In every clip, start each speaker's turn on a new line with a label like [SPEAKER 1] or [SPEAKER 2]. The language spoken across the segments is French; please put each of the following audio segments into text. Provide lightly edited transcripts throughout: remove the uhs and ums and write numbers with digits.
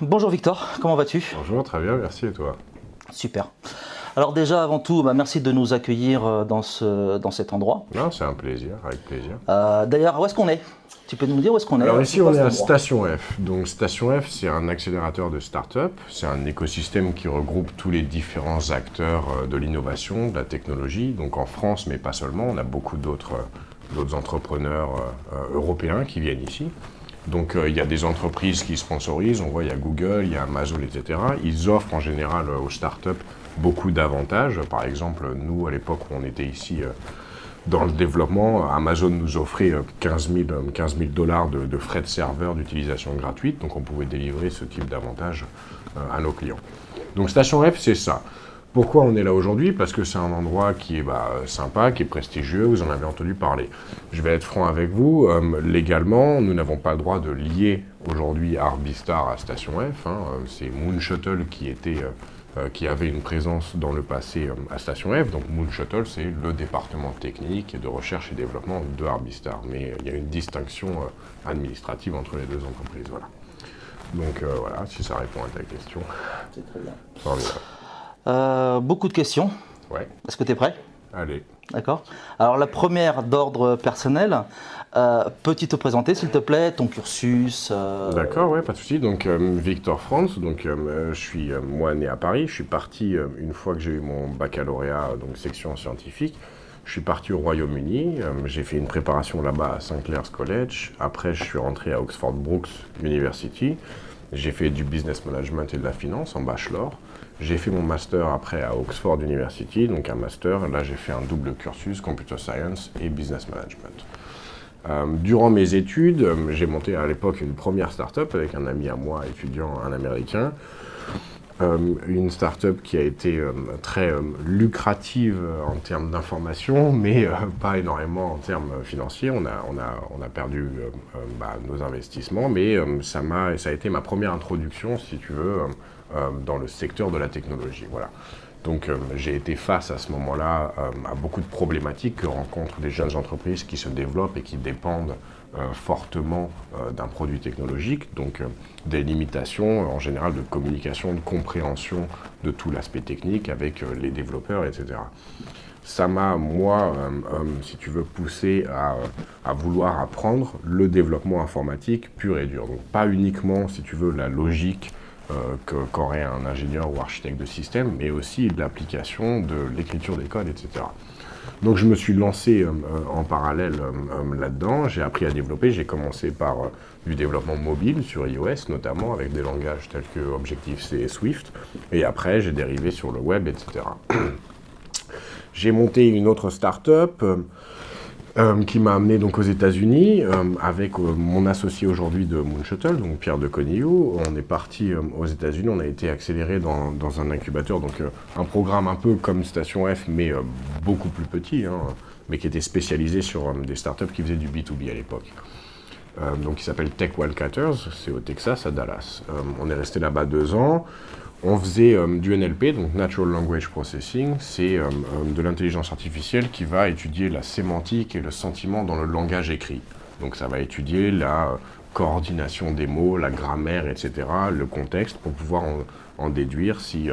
[SPEAKER 1] Bonjour Victor, comment vas-tu?
[SPEAKER 2] Bonjour, très bien, merci et toi?
[SPEAKER 1] Super. Alors déjà, avant tout, merci de nous accueillir dans cet endroit.
[SPEAKER 2] Non, c'est un plaisir, avec plaisir.
[SPEAKER 1] D'ailleurs, où est-ce qu'on est? Tu peux nous dire où est-ce qu'on est?
[SPEAKER 2] Alors ici,
[SPEAKER 1] C'est quoi
[SPEAKER 2] on est
[SPEAKER 1] cet
[SPEAKER 2] à
[SPEAKER 1] endroit?
[SPEAKER 2] Station F. Donc Station F, c'est un accélérateur de start-up. C'est un écosystème qui regroupe tous les différents acteurs de l'innovation, de la technologie. Donc en France, mais pas seulement, on a beaucoup d'autres entrepreneurs européens qui viennent ici. Donc il y a des entreprises qui sponsorisent, on voit il y a Google, il y a Amazon, etc. Ils offrent en général aux startups beaucoup d'avantages. Par exemple, nous, à l'époque où on était ici dans le développement, Amazon nous offrait 15 000 $ de frais de serveur d'utilisation gratuite, donc on pouvait délivrer ce type d'avantages à nos clients. Donc Station F, c'est ça. Pourquoi on est là aujourd'hui? Parce que c'est un endroit qui est sympa, qui est prestigieux, vous en avez entendu parler. Je vais être franc avec vous, légalement, nous n'avons pas le droit de lier aujourd'hui Arbistar à Station F. C'est Moon Shuttle qui avait une présence dans le passé à Station F. Donc Moon Shuttle, c'est le département technique de recherche et développement de Arbistar. Mais il y a une distinction administrative entre les deux entreprises. Voilà. Donc voilà, si ça répond à ta question.
[SPEAKER 1] C'est très bien.
[SPEAKER 2] Formidable.
[SPEAKER 1] Beaucoup de questions.
[SPEAKER 2] Ouais,
[SPEAKER 1] Est-ce que tu es prêt?
[SPEAKER 2] allez.
[SPEAKER 1] D'accord. Alors la première d'ordre personnel, peux-tu te présenter s'il te plaît, ton cursus?
[SPEAKER 2] D'accord, ouais, pas de souci. Donc Victor France, donc je suis moi né à Paris. Je suis parti une fois que j'ai eu mon baccalauréat, donc section scientifique. Je suis parti au Royaume-Uni. J'ai fait une préparation là-bas à St. Clair's College. Après, je suis rentré à Oxford Brookes University. J'ai fait du business management et de la finance en bachelor. J'ai fait mon master après à Oxford University, donc un master. Là, j'ai fait un double cursus, computer science et business management. Durant mes études, j'ai monté à l'époque une première start-up avec un ami à moi, étudiant, un Américain. Une start-up qui a été très lucrative en termes d'information, mais pas énormément en termes financiers. On a perdu nos investissements, mais ça a été ma première introduction, si tu veux, dans le secteur de la technologie. Voilà. Donc j'ai été face à ce moment-là à beaucoup de problématiques que rencontrent des jeunes entreprises qui se développent et qui dépendent fortement d'un produit technologique, donc des limitations en général de communication, de compréhension de tout l'aspect technique avec les développeurs, etc. Ça m'a, moi, si tu veux, poussé à vouloir apprendre le développement informatique pur et dur. Donc pas uniquement, si tu veux, la logique qu'aurait un ingénieur ou architecte de système, mais aussi de l'application, de l'écriture des codes, etc. Donc je me suis lancé en parallèle là-dedans, j'ai appris à développer, j'ai commencé par du développement mobile sur iOS notamment, avec des langages tels que Objective-C et Swift, et après j'ai dérivé sur le web, etc. J'ai monté une autre start-up qui m'a amené donc aux États-Unis avec mon associé aujourd'hui de Moon Shuttle, donc Pierre de Conillou. On est parti aux États-Unis, on a été accéléré dans un incubateur, donc un programme un peu comme Station F, mais beaucoup plus petit, mais qui était spécialisé sur des startups qui faisaient du B2B à l'époque. Donc qui s'appelle Tech Wildcatters, c'est au Texas, à Dallas. On est resté là-bas 2 ans. On faisait du NLP, donc Natural Language Processing, c'est de l'intelligence artificielle qui va étudier la sémantique et le sentiment dans le langage écrit. Donc ça va étudier la coordination des mots, la grammaire, etc., le contexte, pour pouvoir en déduire si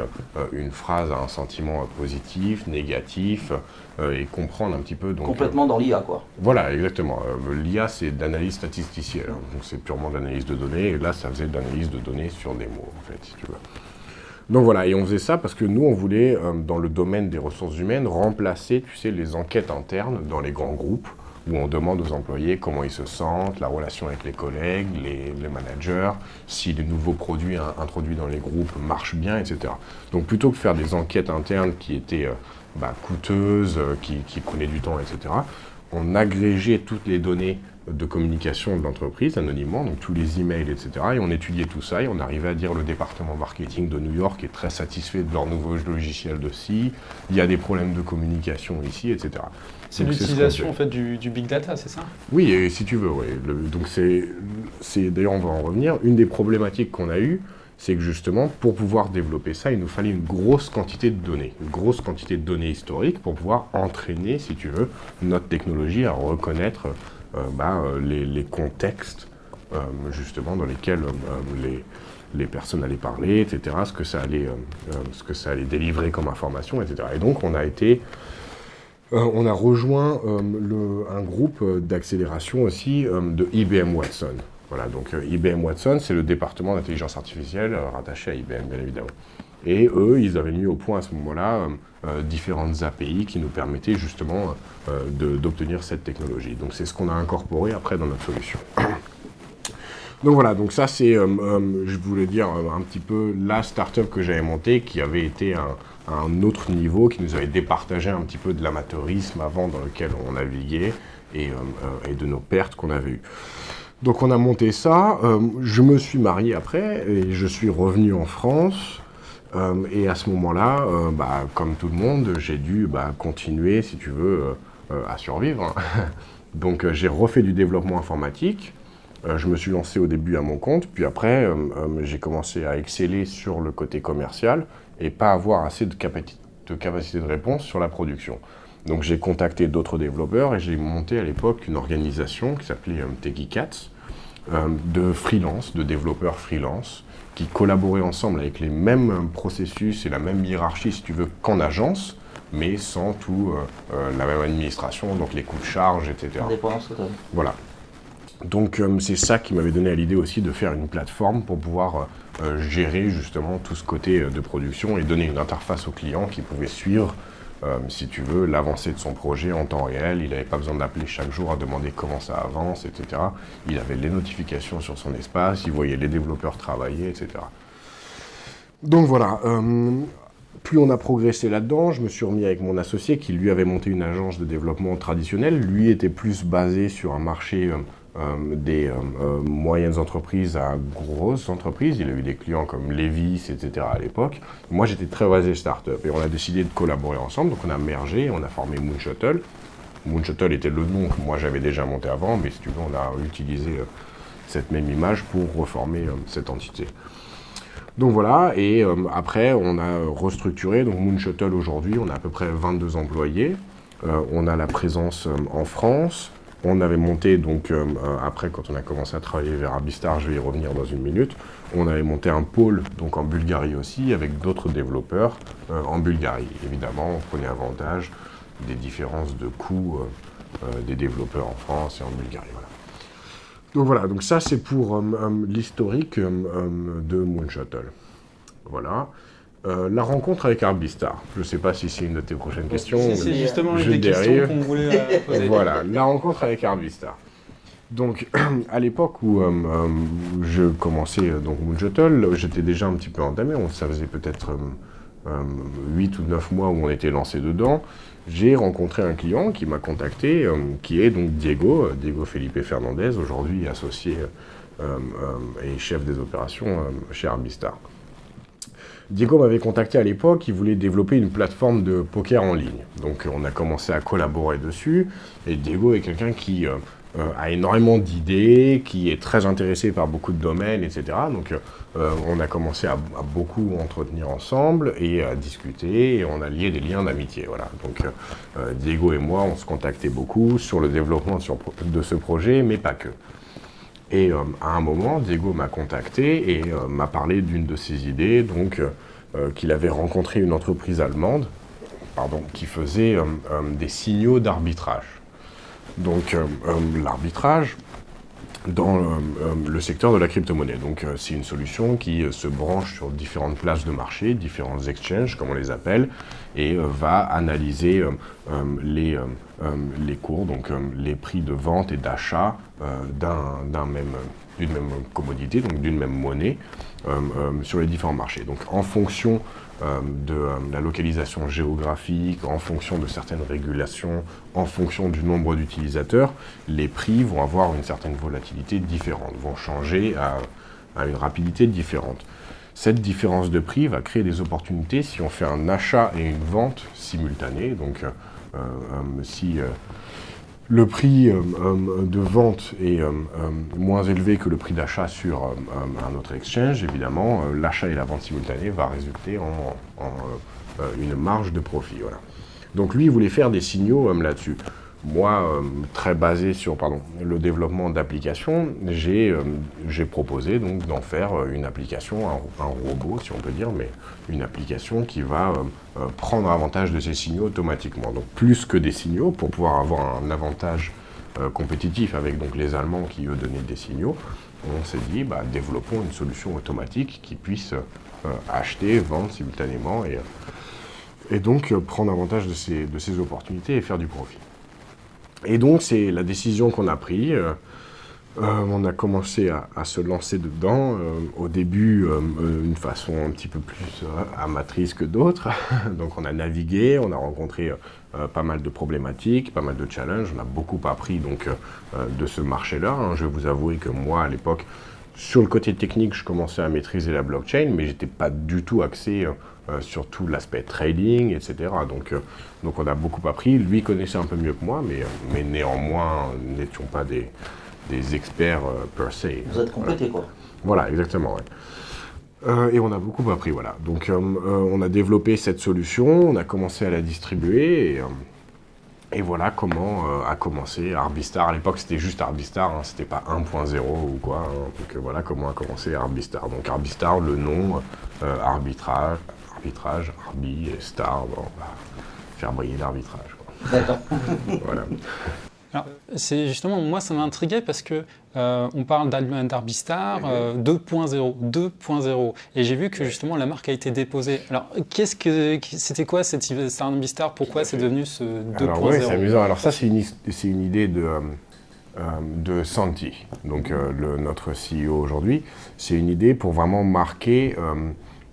[SPEAKER 2] une phrase a un sentiment positif, négatif, et comprendre un petit peu... Donc,
[SPEAKER 1] Complètement dans l'IA, quoi.
[SPEAKER 2] Voilà, exactement. L'IA, c'est de l'analyse statisticielle, donc c'est purement de l'analyse de données, et là, ça faisait de l'analyse de données sur des mots, en fait, si tu veux. Donc voilà, et on faisait ça parce que nous, on voulait, dans le domaine des ressources humaines, remplacer, tu sais, les enquêtes internes dans les grands groupes, où on demande aux employés comment ils se sentent, la relation avec les collègues, les managers, si les nouveaux produits introduits dans les groupes marchent bien, etc. Donc plutôt que faire des enquêtes internes qui étaient coûteuses, qui prenaient du temps, etc., on agrégeait toutes les données de communication de l'entreprise anonymement, donc tous les emails, etc. Et on étudiait tout ça et on arrivait à dire le département marketing de New York est très satisfait de leur nouveau logiciel de SI, il y a des problèmes de communication ici, etc.
[SPEAKER 3] C'est
[SPEAKER 2] Donc,
[SPEAKER 3] l'utilisation en fait du big data, c'est ça?
[SPEAKER 2] Oui, et si tu veux, oui. Donc c'est d'ailleurs on va en revenir. Une des problématiques qu'on a eues, c'est que justement, pour pouvoir développer ça, il nous fallait une grosse quantité de données historiques pour pouvoir entraîner, si tu veux, notre technologie à reconnaître les contextes justement dans lesquels les personnes allaient parler, etc., ce que ça allait délivrer comme information, etc. Et donc on a rejoint un groupe d'accélération aussi de IBM Watson. Voilà, donc IBM Watson, c'est le département d'intelligence artificielle rattaché à IBM, bien évidemment. Et eux, ils avaient mis au point à ce moment-là différentes API qui nous permettaient justement d'obtenir cette technologie. Donc c'est ce qu'on a incorporé après dans notre solution. Donc voilà, donc ça c'est, je voulais dire un petit peu la start-up que j'avais montée, qui avait été à un autre niveau, qui nous avait départagé un petit peu de l'amateurisme avant dans lequel on naviguait et de nos pertes qu'on avait eues. Donc on a monté ça, je me suis marié après et je suis revenu en France. Et à ce moment-là, comme tout le monde, j'ai dû continuer, si tu veux, à survivre. Donc j'ai refait du développement informatique. Je me suis lancé au début à mon compte, puis après, j'ai commencé à exceller sur le côté commercial et pas avoir assez de capacité de réponse sur la production. Donc j'ai contacté d'autres développeurs et j'ai monté à l'époque une organisation qui s'appelait Techicats, de freelance, de développeurs freelance, qui collaboraient ensemble avec les mêmes processus et la même hiérarchie, si tu veux, qu'en agence, mais sans tout la même administration, donc les coûts de charge, etc.
[SPEAKER 1] Indépendance totale.
[SPEAKER 2] Voilà. Donc c'est ça qui m'avait donné l'idée aussi de faire une plateforme pour pouvoir gérer justement tout ce côté de production et donner une interface au client qui pouvait suivre, si tu veux, l'avancée de son projet en temps réel. Il n'avait pas besoin d'appeler chaque jour à demander comment ça avance, etc. Il avait les notifications sur son espace, il voyait les développeurs travailler, etc. Donc voilà, plus on a progressé là-dedans, je me suis remis avec mon associé qui lui avait monté une agence de développement traditionnelle. Lui était plus basé sur un marché des moyennes entreprises à grosses entreprises. Il a eu des clients comme Levi's, etc. à l'époque. Moi, j'étais très basé start-up et on a décidé de collaborer ensemble. Donc, on a mergé, on a formé Moonshuttle. Moonshuttle était le nom que moi, j'avais déjà monté avant, mais si tu veux, on a utilisé cette même image pour reformer cette entité. Donc voilà, et après, on a restructuré. Donc, Moonshuttle, aujourd'hui, on a à peu près 22 employés. On a la présence en France. On avait monté, donc après quand on a commencé à travailler vers Abistar, je vais y revenir dans une minute, on avait monté un pôle donc en Bulgarie aussi, avec d'autres développeurs en Bulgarie. Évidemment, on prenait avantage des différences de coûts des développeurs en France et en Bulgarie. Voilà. Donc voilà, donc ça c'est pour l'historique de Moonshuttle. Voilà. La rencontre avec Arbistar. Je ne sais pas si c'est une de tes prochaines questions.
[SPEAKER 3] C'est justement une des questions qu'on voulait poser.
[SPEAKER 2] Voilà, la rencontre avec Arbistar. Donc, à l'époque où je commençais donc Moonshuttle, j'étais déjà un petit peu entamé. Ça faisait peut-être 8 ou 9 mois où on était lancé dedans. J'ai rencontré un client qui m'a contacté, qui est donc Diego Felipe Fernandez, aujourd'hui associé et chef des opérations chez Arbistar. Diego m'avait contacté à l'époque, il voulait développer une plateforme de poker en ligne. Donc on a commencé à collaborer dessus, et Diego est quelqu'un qui a énormément d'idées, qui est très intéressé par beaucoup de domaines, etc. Donc on a commencé à beaucoup entretenir ensemble et à discuter, et on a lié des liens d'amitié. Voilà. Donc Diego et moi, on se contactait beaucoup sur le développement de ce projet, mais pas que. Et à un moment, Diego m'a contacté et m'a parlé d'une de ses idées, donc qu'il avait rencontré une entreprise allemande, qui faisait des signaux d'arbitrage. Donc l'arbitrage dans le secteur de la crypto-monnaie. Donc c'est une solution qui se branche sur différentes places de marché, différents exchanges, comme on les appelle, et va analyser les cours, donc les prix de vente et d'achat d'une même commodité, donc d'une même monnaie, sur les différents marchés. Donc en fonction de la localisation géographique, en fonction de certaines régulations, en fonction du nombre d'utilisateurs, les prix vont avoir une certaine volatilité différente, vont changer à une rapidité différente. Cette différence de prix va créer des opportunités si on fait un achat et une vente simultanés. Donc si le prix de vente est moins élevé que le prix d'achat sur un autre exchange, évidemment, l'achat et la vente simultanée va résulter en une marge de profit. Voilà. Donc lui, il voulait faire des signaux là-dessus. moi, très basé sur le développement d'applications, j'ai proposé donc d'en faire une application, un robot si on peut dire, mais une application qui va prendre avantage de ces signaux automatiquement. Donc plus que des signaux, pour pouvoir avoir un avantage compétitif avec donc, les Allemands qui eux donnaient des signaux, on s'est dit développons une solution automatique qui puisse acheter, vendre simultanément et donc prendre avantage de ces opportunités et faire du profit. Et donc c'est la décision qu'on a prise. On a commencé à se lancer dedans, au début d'une façon un petit peu plus amatrice que d'autres. Donc on a navigué, on a rencontré pas mal de problématiques, pas mal de challenges, on a beaucoup appris donc, de ce marché-là. Hein. Je vais vous avouer que moi à l'époque, sur le côté technique, je commençais à maîtriser la blockchain, mais j'étais pas du tout axé sur tout l'aspect trading, etc. Donc on a beaucoup appris. Lui connaissait un peu mieux que moi, mais néanmoins, nous n'étions pas des experts per se.
[SPEAKER 1] Vous êtes complétés, quoi.
[SPEAKER 2] Voilà, exactement. Ouais. Et on a beaucoup appris, voilà. Donc on a développé cette solution, on a commencé à la distribuer, et voilà comment a commencé Arbistar. À l'époque, c'était juste Arbistar, hein, c'était pas 1.0 ou quoi. Hein. Donc voilà comment a commencé Arbistar. Donc Arbistar, le nom, arbitrage, Arbi et Star, bon, faire briller l'arbitrage.
[SPEAKER 1] D'accord.
[SPEAKER 2] Voilà.
[SPEAKER 3] Alors, c'est justement, moi, ça m'a intrigué parce que on parle d'Arbistar 2.0, et j'ai vu que justement la marque a été déposée. Alors, c'était quoi cette Arbistar? Pourquoi c'est devenu ce 2.0?
[SPEAKER 2] Alors oui, c'est amusant. Alors ça, c'est une idée de Santi, donc notre CEO aujourd'hui. C'est une idée pour vraiment marquer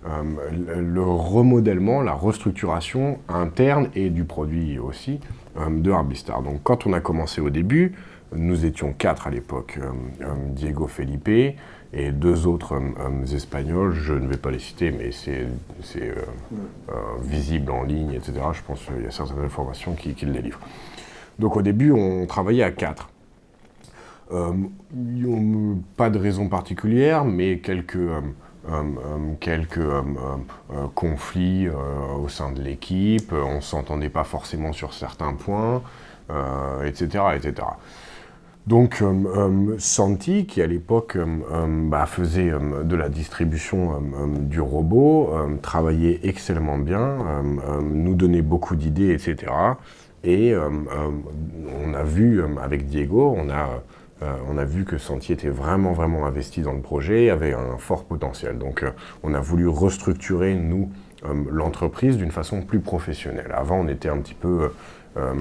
[SPEAKER 2] le remodèlement, la restructuration interne et du produit aussi de Arbistar. Donc quand on a commencé au début, nous étions 4 à l'époque, Diego Felipe et 2 autres Espagnols, je ne vais pas les citer, mais c'est visible en ligne, etc. Je pense qu'il y a certaines informations qui les livrent. Donc au début, on travaillait à 4. Pas de raison particulière, mais quelques conflits au sein de l'équipe, on ne s'entendait pas forcément sur certains points, etc., etc. Donc Santi, qui à l'époque faisait de la distribution du robot, travaillait excellemment bien, nous donnait beaucoup d'idées, etc. Et on a vu avec Diego, on a vu que Santi était vraiment investi dans le projet, avait un fort potentiel. Donc on a voulu restructurer, nous, l'entreprise d'une façon plus professionnelle. Avant, on était un petit peu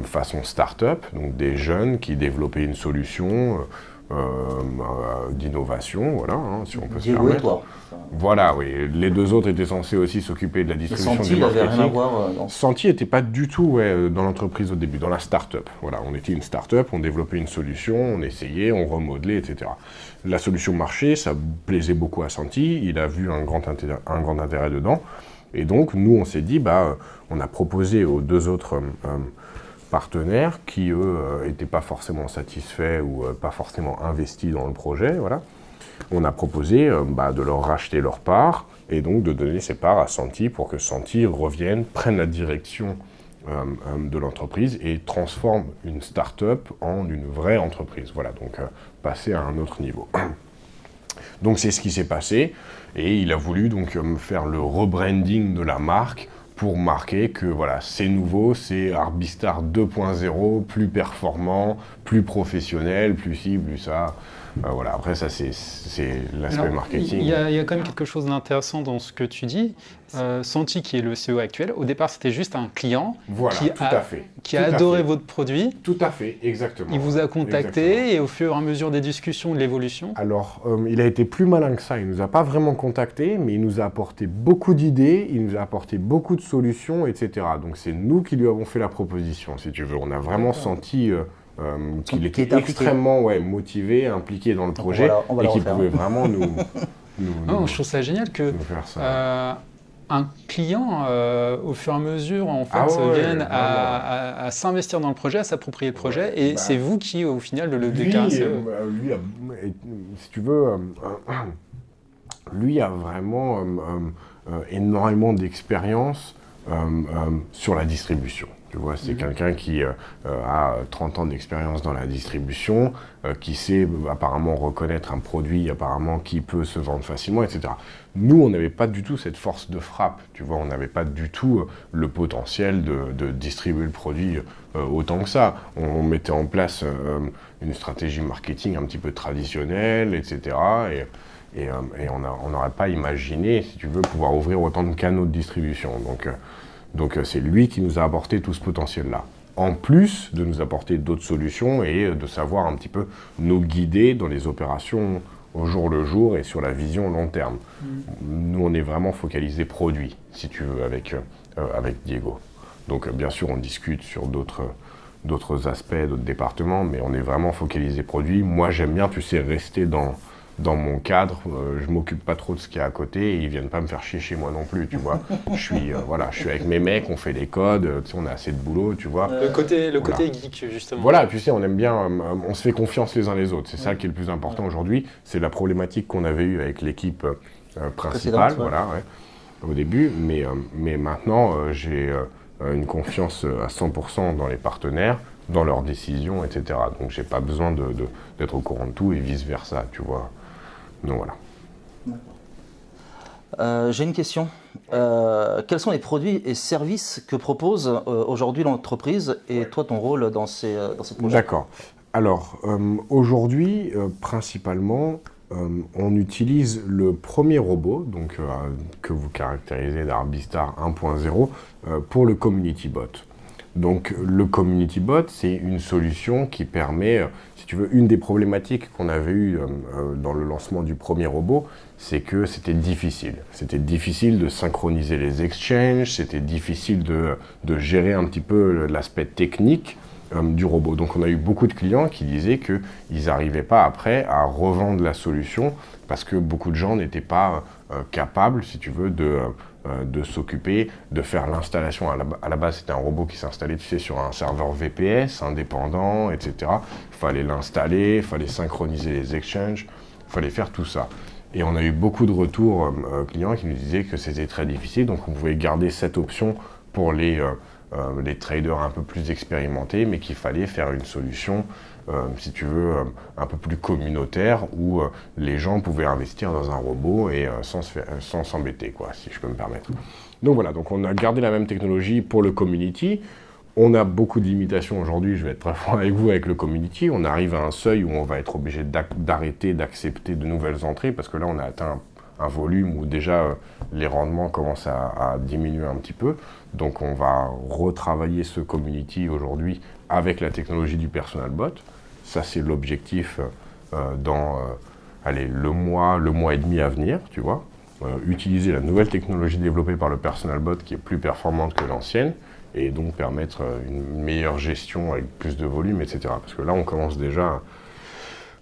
[SPEAKER 2] façon start-up, donc des jeunes qui développaient une solution d'innovation, voilà, hein, si on peut se permettre.
[SPEAKER 1] Toi.
[SPEAKER 2] Voilà, oui. Les 2 autres étaient censés aussi s'occuper de la distribution du marketing.
[SPEAKER 1] Santi, il n'avait rien à voir
[SPEAKER 2] Santi n'était pas du tout dans l'entreprise au début, dans la start-up. Voilà, on était une start-up, on développait une solution, on essayait, on remodelait, etc. La solution marchait, ça plaisait beaucoup à Santi, il a vu un grand intérêt dedans. Et donc, nous, on s'est dit, on a proposé aux 2 autres partenaires qui, eux, n'étaient pas forcément satisfaits ou pas forcément investis dans le projet, voilà. On a proposé de leur racheter leur part et donc de donner ces parts à Santi pour que Santi revienne, prenne la direction de l'entreprise et transforme une start-up en une vraie entreprise. Voilà, donc passer à un autre niveau. Donc c'est ce qui s'est passé et il a voulu donc faire le rebranding de la marque pour marquer que voilà, c'est nouveau, c'est Arbistar 2.0, plus performant, plus professionnel, plus ci, plus ça. Voilà, après ça c'est l'aspect marketing.
[SPEAKER 3] Il y a quand même quelque chose d'intéressant dans ce que tu dis. Santi, qui est le CEO actuel, au départ c'était juste un client qui a adoré votre produit.
[SPEAKER 2] Tout à fait, exactement.
[SPEAKER 3] Il vous a contacté et au fur et à mesure des discussions, de l'évolution.
[SPEAKER 2] Alors, il a été plus malin que ça. Il ne nous a pas vraiment contacté, mais il nous a apporté beaucoup d'idées, il nous a apporté beaucoup de solutions, etc. Donc c'est nous qui lui avons fait la proposition, si tu veux. On a vraiment senti qu'il était extrêmement motivé, impliqué dans le projet et qu'il pouvait vraiment nous
[SPEAKER 3] je trouve ça génial que un client, au fur et à mesure, en fait, vienne à s'investir dans le projet, à s'approprier le projet, et c'est vous qui, au final, le décarcassez.
[SPEAKER 2] Si tu veux, lui a vraiment énormément d'expérience sur la distribution. Tu vois, c'est quelqu'un qui a 30 ans d'expérience dans la distribution, qui sait apparemment reconnaître un produit, apparemment qui peut se vendre facilement, etc. Nous, on n'avait pas du tout cette force de frappe, tu vois, on n'avait pas du tout le potentiel de distribuer le produit autant que ça. On mettait en place une stratégie marketing un petit peu traditionnelle, etc. Et on n'aurait pas imaginé, si tu veux, pouvoir ouvrir autant de canaux de distribution. Donc c'est lui qui nous a apporté tout ce potentiel-là. En plus de nous apporter d'autres solutions et de savoir un petit peu nous guider dans les opérations au jour le jour et sur la vision long terme. Nous, on est vraiment focalisé produit, si tu veux, avec Diego. Donc bien sûr, on discute sur d'autres aspects, d'autres départements, mais on est vraiment focalisé produit. Moi, j'aime bien, tu sais, rester dans mon cadre, je m'occupe pas trop de ce qu'il y a à côté et ils viennent pas me faire chier chez moi non plus, tu vois. Je suis avec mes mecs, on fait les codes, tu sais, on a assez de boulot, tu vois.
[SPEAKER 3] Le côté geek, justement.
[SPEAKER 2] Voilà, tu sais, on aime bien, on se fait confiance les uns les autres. C'est ça qui est le plus important aujourd'hui. C'est la problématique qu'on avait eue avec l'équipe principale, au début. Mais maintenant, j'ai une confiance à 100% dans les partenaires, dans leurs décisions, etc. Donc, j'ai pas besoin d'être au courant de tout et vice-versa, tu vois. Donc, voilà.
[SPEAKER 1] J'ai une question. Quels sont les produits et services que propose aujourd'hui l'entreprise et toi, ton rôle dans ces projets?
[SPEAKER 2] D'accord. Alors, aujourd'hui, principalement, on utilise le premier robot, donc, que vous caractérisez d'Arbistar 1.0, pour le Community Bot. Donc, le Community Bot, c'est une solution qui permet, si tu veux, une des problématiques qu'on avait eues dans le lancement du premier robot, c'est que c'était difficile. C'était difficile de synchroniser les exchanges, c'était difficile de gérer un petit peu l'aspect technique du robot. Donc, on a eu beaucoup de clients qui disaient qu'ils n'arrivaient pas après à revendre la solution parce que beaucoup de gens n'étaient pas capables, si tu veux, de s'occuper, de faire l'installation. À la base, c'était un robot qui s'installait, tu sais, sur un serveur VPS indépendant, etc. Il fallait l'installer, il fallait synchroniser les exchanges, il fallait faire tout ça. Et on a eu beaucoup de retours clients qui nous disaient que c'était très difficile, donc on pouvait garder cette option pour les traders un peu plus expérimentés, mais qu'il fallait faire une solution, si tu veux, un peu plus communautaire, où les gens pouvaient investir dans un robot et sans s'embêter, quoi, si je peux me permettre. Donc voilà, donc on a gardé la même technologie pour le community. On a beaucoup de limitations aujourd'hui, je vais être très franc avec vous, avec le community. On arrive à un seuil où on va être obligé d'arrêter, d'accepter de nouvelles entrées, parce que là, on a atteint un volume où déjà les rendements commencent à diminuer un petit peu. Donc on va retravailler ce community aujourd'hui avec la technologie du personal bot. Ça, c'est l'objectif dans le mois et demi à venir, tu vois. Utiliser la nouvelle technologie développée par le personal bot qui est plus performante que l'ancienne et donc permettre une meilleure gestion avec plus de volume, etc. Parce que là, on commence déjà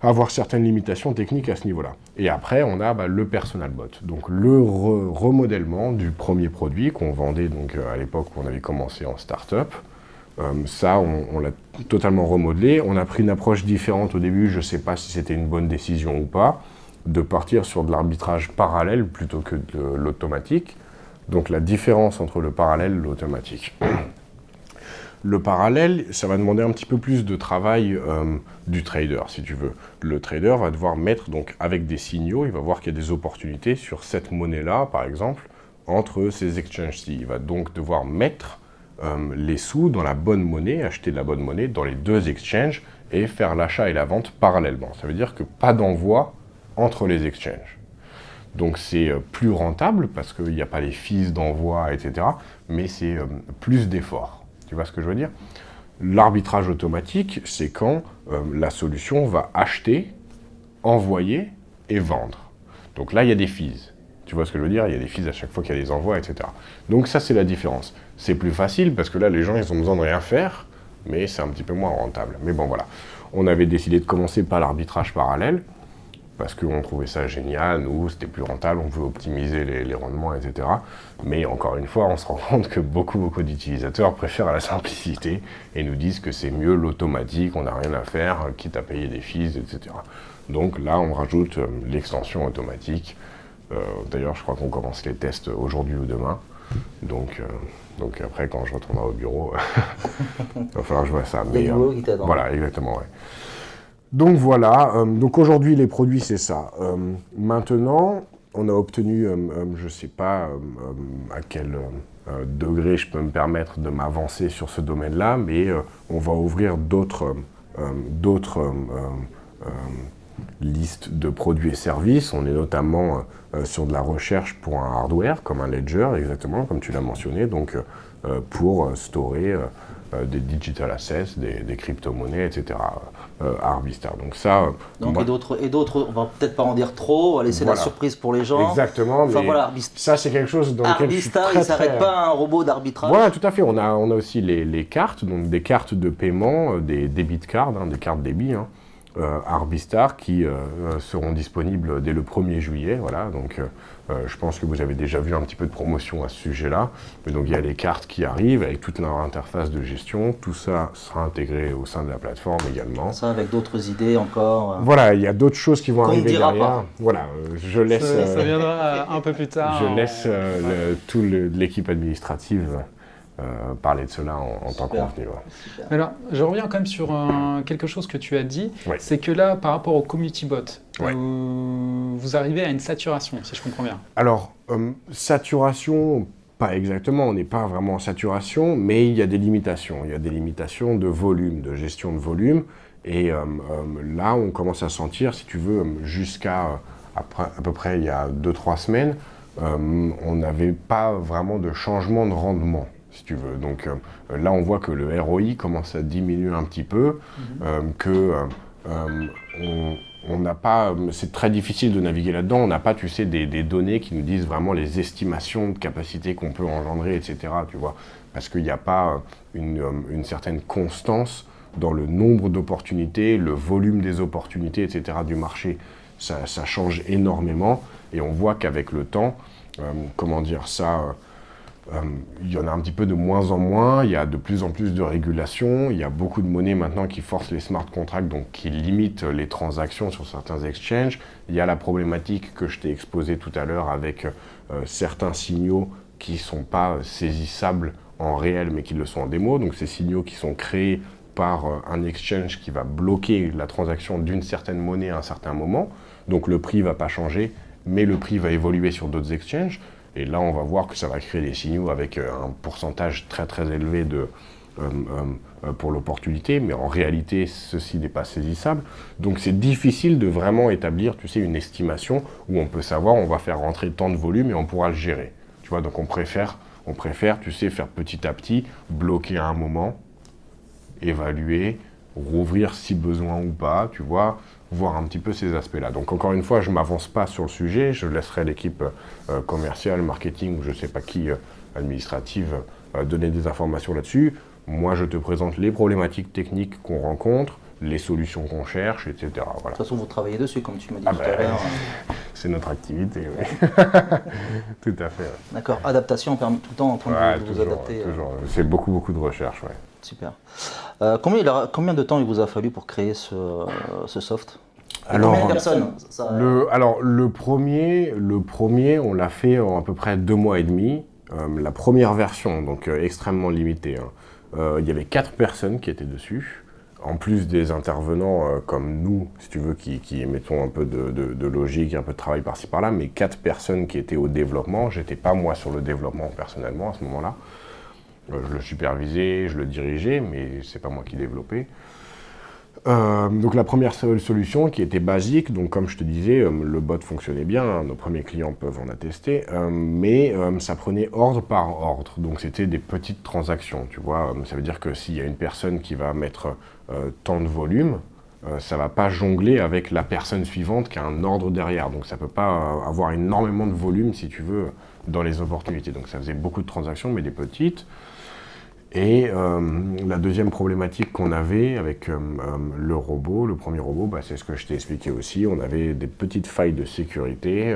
[SPEAKER 2] à avoir certaines limitations techniques à ce niveau-là. Et après, on a le personal bot. Donc le remodèlement du premier produit qu'on vendait donc, à l'époque où on avait commencé en start-up. Ça, on l'a totalement remodelé. On a pris une approche différente au début. Je ne sais pas si c'était une bonne décision ou pas, de partir sur de l'arbitrage parallèle plutôt que de l'automatique. Donc la différence entre le parallèle et l'automatique. Le parallèle, ça va demander un petit peu plus de travail du trader, si tu veux. Le trader va devoir mettre, donc avec des signaux, il va voir qu'il y a des opportunités sur cette monnaie-là, par exemple, entre ces exchanges-ci. Il va donc devoir mettre les sous dans la bonne monnaie, acheter de la bonne monnaie dans les deux exchanges et faire l'achat et la vente parallèlement. Ça veut dire que pas d'envoi entre les exchanges. Donc c'est plus rentable parce qu'il n'y a pas les fees d'envoi, etc. Mais c'est plus d'efforts. Tu vois ce que je veux dire? L'arbitrage automatique, c'est quand la solution va acheter, envoyer et vendre. Donc là, il y a des fees. Tu vois ce que je veux dire? Il y a des fees à chaque fois qu'il y a des envois, etc. Donc ça, c'est la différence. C'est plus facile parce que là, les gens, ils ont besoin de rien faire, mais c'est un petit peu moins rentable. Mais bon, voilà. On avait décidé de commencer par l'arbitrage parallèle parce qu'on trouvait ça génial, nous, c'était plus rentable, on pouvait optimiser les rendements, etc. Mais encore une fois, on se rend compte que beaucoup d'utilisateurs préfèrent la simplicité et nous disent que c'est mieux l'automatique, on n'a rien à faire, quitte à payer des fees, etc. Donc là, on rajoute l'extension automatique. D'ailleurs, je crois qu'on commence les tests aujourd'hui ou demain. Donc après, quand je retournerai au bureau, il va falloir que je vois ça.
[SPEAKER 1] Il y a du boulot qui t'attend.
[SPEAKER 2] Voilà, exactement, ouais. Donc voilà, donc aujourd'hui les produits c'est ça. Maintenant, on a obtenu, je ne sais pas à quel degré je peux me permettre de m'avancer sur ce domaine-là, mais on va ouvrir d'autres listes de produits et services. On est notamment sur de la recherche pour un hardware, comme un ledger, exactement, comme tu l'as mentionné, donc pour storer des digital assets, des crypto-monnaies, etc. à Arbistar. Donc ça...
[SPEAKER 1] Donc moi, et d'autres, on va peut-être pas en dire trop, on va laisser la surprise pour les gens.
[SPEAKER 2] Exactement,
[SPEAKER 1] enfin,
[SPEAKER 2] mais
[SPEAKER 1] voilà,
[SPEAKER 2] ça c'est quelque chose dans lequel je suis très,
[SPEAKER 1] il ne s'arrête pas à un robot d'arbitrage.
[SPEAKER 2] Voilà, tout à fait. On a aussi les cartes, donc des cartes de paiement, des debit cards, des cartes débit, Arbistar, qui seront disponibles dès le 1er juillet. Voilà, donc je pense que vous avez déjà vu un petit peu de promotion à ce sujet-là. Mais donc il y a les cartes qui arrivent avec toute leur interface de gestion. Tout ça sera intégré au sein de la plateforme également.
[SPEAKER 1] Ça avec d'autres idées encore.
[SPEAKER 2] Voilà, il y a d'autres choses qui vont arriver derrière.
[SPEAKER 1] Pas.
[SPEAKER 2] Voilà, je laisse.
[SPEAKER 3] Ça viendra un peu plus tard.
[SPEAKER 2] Je laisse toute l'équipe administrative. Parler de cela en tant que contenu. Ouais.
[SPEAKER 3] Alors, je reviens quand même sur quelque chose que tu as dit, c'est que là, par rapport au community bot, vous arrivez à une saturation, si je comprends bien.
[SPEAKER 2] Alors, saturation, pas exactement, on n'est pas vraiment en saturation, mais il y a des limitations. Il y a des limitations de volume, de gestion de volume, et là, on commence à sentir, si tu veux, jusqu'à à peu près il y a 2-3 semaines, on n'avait pas vraiment de changement de rendement. Si tu veux. Donc là, on voit que le ROI commence à diminuer un petit peu, on n'a pas, c'est très difficile de naviguer là-dedans, on n'a pas, tu sais, des données qui nous disent vraiment les estimations de capacité qu'on peut engendrer, etc., tu vois, parce qu'il n'y a pas une certaine constance dans le nombre d'opportunités, le volume des opportunités, etc., du marché. Ça change énormément, et on voit qu'avec le temps, il y en a un petit peu de moins en moins, il y a de plus en plus de régulations, il y a beaucoup de monnaies maintenant qui forcent les smart contracts, donc qui limitent les transactions sur certains exchanges. Il y a la problématique que je t'ai exposée tout à l'heure avec certains signaux qui ne sont pas saisissables en réel, mais qui le sont en démo. Donc ces signaux qui sont créés par un exchange qui va bloquer la transaction d'une certaine monnaie à un certain moment. Donc le prix ne va pas changer, mais le prix va évoluer sur d'autres exchanges. Et là, on va voir que ça va créer des signaux avec un pourcentage très très élevé pour l'opportunité, mais en réalité, ceci n'est pas saisissable. Donc c'est difficile de vraiment établir, tu sais, une estimation où on peut savoir, on va faire rentrer tant de volume et on pourra le gérer. Tu vois, donc on préfère, tu sais, faire petit à petit, bloquer à un moment, évaluer, rouvrir si besoin ou pas, tu vois, voir un petit peu ces aspects-là. Donc encore une fois, je ne m'avance pas sur le sujet, je laisserai l'équipe commerciale, marketing ou je ne sais pas qui, administrative, donner des informations là-dessus. Moi, je te présente les problématiques techniques qu'on rencontre, les solutions qu'on cherche, etc. Voilà.
[SPEAKER 1] De toute façon, vous travaillez dessus, comme tu m'as dit tout à l'heure.
[SPEAKER 2] C'est notre activité, oui. Tout à fait. Ouais.
[SPEAKER 1] D'accord. Adaptation, tout le temps en train de vous adapter.
[SPEAKER 2] Toujours. C'est beaucoup de recherche, ouais.
[SPEAKER 1] Super. Combien de temps il vous a fallu pour créer ce soft?
[SPEAKER 2] Alors,
[SPEAKER 1] combien de personnes
[SPEAKER 2] le premier, on l'a fait en à peu près 2 mois et demi. La première version, donc extrêmement limitée. Il y avait 4 personnes qui étaient dessus, en plus des intervenants comme nous, si tu veux, qui mettons un peu de logique, un peu de travail par-ci par-là, mais 4 personnes qui étaient au développement. J'étais pas moi sur le développement personnellement à ce moment-là. Je le supervisais, je le dirigeais, mais c'est pas moi qui développais. Donc la première solution qui était basique, donc comme je te disais, le bot fonctionnait bien, hein, nos premiers clients peuvent en attester, mais ça prenait ordre par ordre, donc c'était des petites transactions, tu vois, ça veut dire que s'il y a une personne qui va mettre tant de volume, ça va pas jongler avec la personne suivante qui a un ordre derrière, donc ça peut pas avoir énormément de volume si tu veux dans les opportunités, donc ça faisait beaucoup de transactions mais des petites. Et la deuxième problématique qu'on avait avec le robot, le premier robot, c'est ce que je t'ai expliqué aussi. On avait des petites failles de sécurité.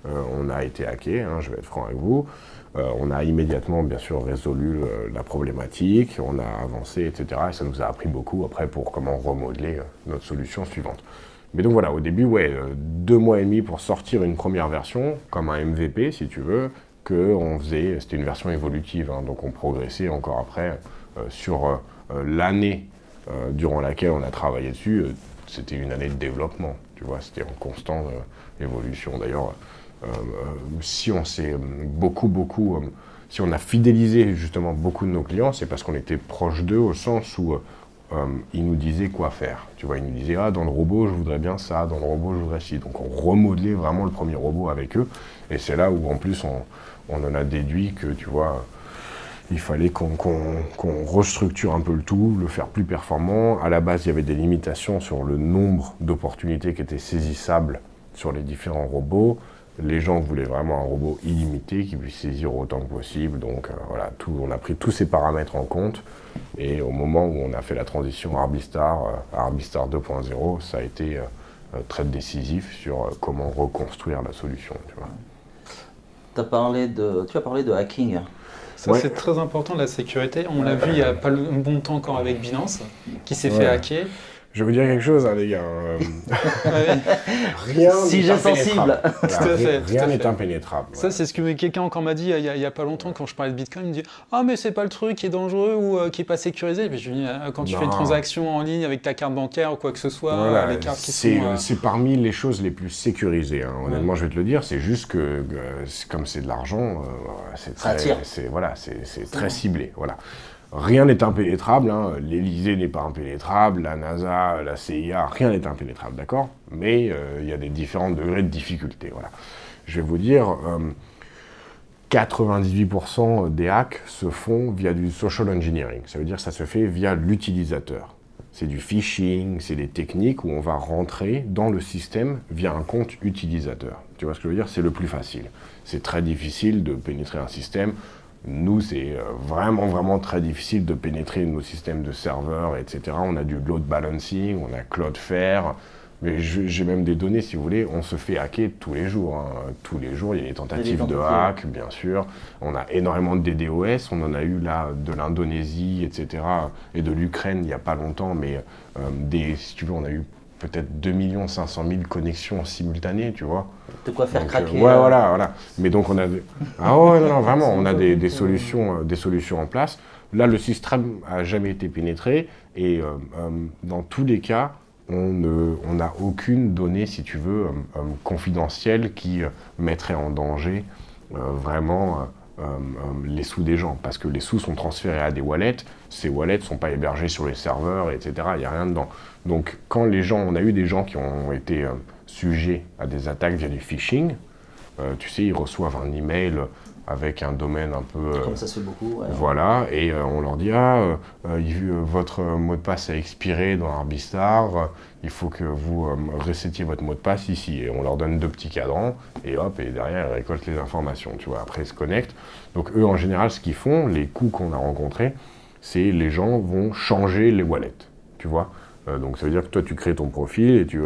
[SPEAKER 2] On a été hacké, hein, je vais être franc avec vous. On a immédiatement, bien sûr, résolu la problématique. On a avancé, etc. Et ça nous a appris beaucoup après pour comment remodeler notre solution suivante. Mais donc voilà, au début, 2 mois et demi pour sortir une première version, comme un MVP si tu veux, c'était une version évolutive, hein, donc on progressait encore après sur l'année durant laquelle on a travaillé dessus, c'était une année de développement, tu vois, c'était en constante évolution. D'ailleurs, si on s'est si on a fidélisé justement beaucoup de nos clients, c'est parce qu'on était proche d'eux au sens où ils nous disaient quoi faire. Tu vois, ils nous disaient dans le robot je voudrais bien ça, dans le robot je voudrais ci. Donc on remodelait vraiment le premier robot avec eux. Et c'est là où en plus on en a déduit que tu vois, il fallait qu'on restructure un peu le tout, le faire plus performant. À la base, il y avait des limitations sur le nombre d'opportunités qui étaient saisissables sur les différents robots. Les gens voulaient vraiment un robot illimité qui puisse saisir autant que possible. Donc voilà, on a pris tous ces paramètres en compte. Et au moment où on a fait la transition Arbistar à Arbistar 2.0, ça a été très décisif sur comment reconstruire la solution. Tu vois.
[SPEAKER 1] Tu as parlé de hacking.
[SPEAKER 3] Ça, c'est très important, la sécurité. On l'a vu il n'y a pas un bon temps encore avec Binance, qui s'est fait hacker.
[SPEAKER 2] Je vais vous dire quelque chose, hein, les gars. Rien n'est impénétrable. Rien n'est impénétrable.
[SPEAKER 3] Ça, c'est ce que quelqu'un encore m'a dit il n'y a pas longtemps quand je parlais de Bitcoin. Il me dit « Ah, mais c'est pas le truc qui est dangereux ou qui n'est pas sécurisé. » Je lui dis « Quand tu fais une transaction en ligne avec ta carte bancaire ou quoi que ce soit,
[SPEAKER 2] voilà,
[SPEAKER 3] les cartes qui sont... »
[SPEAKER 2] C'est parmi les choses les plus sécurisées. Hein. Honnêtement, je vais te le dire. C'est juste que, comme c'est de l'argent, c'est très ciblé. Voilà. Rien n'est impénétrable, hein. L'Élysée n'est pas impénétrable, la NASA, la CIA, rien n'est impénétrable, d'accord ? Mais il y a des différents degrés de difficulté, voilà. Je vais vous dire, 98% des hacks se font via du social engineering, ça veut dire que ça se fait via l'utilisateur. C'est du phishing, c'est des techniques où on va rentrer dans le système via un compte utilisateur. Tu vois ce que je veux dire ? C'est le plus facile. C'est très difficile de pénétrer un système. Nous, c'est vraiment très difficile de pénétrer nos systèmes de serveurs, etc. On a du load balancing, on a Cloudflare, mais j'ai même des données, si vous voulez, on se fait hacker tous les jours. Hein. Tous les jours, il y a des tentatives de hack, bien sûr. On a énormément de DDoS, on en a eu là de l'Indonésie, etc. et de l'Ukraine il n'y a pas longtemps, mais si tu veux, on a eu peut-être 2 500 000 connexions simultanées, tu vois.
[SPEAKER 1] De quoi faire craquer.
[SPEAKER 2] Voilà. Mais donc on a... vraiment, on a des solutions en place. Là, le système n'a jamais été pénétré et dans tous les cas, on n'a aucune donnée, si tu veux, confidentielle qui mettrait en danger vraiment les sous des gens. Parce que les sous sont transférés à des wallets, ces wallets ne sont pas hébergés sur les serveurs, etc. Il n'y a rien dedans. Donc, quand on a eu des gens qui ont été sujets à des attaques via du phishing, tu sais, ils reçoivent un email avec un domaine un peu...
[SPEAKER 1] Comme ça se fait beaucoup. Ouais.
[SPEAKER 2] Voilà, et on leur dit votre mot de passe a expiré dans Arbistar, il faut que vous resetiez votre mot de passe ici. Et on leur donne 2 petits cadrans, et hop, et derrière, ils récoltent les informations, tu vois. Après, ils se connectent. Donc, eux, en général, ce qu'ils font, les coups qu'on a rencontrés, c'est les gens vont changer les wallets, tu vois. Donc, ça veut dire que toi, tu crées ton profil et tu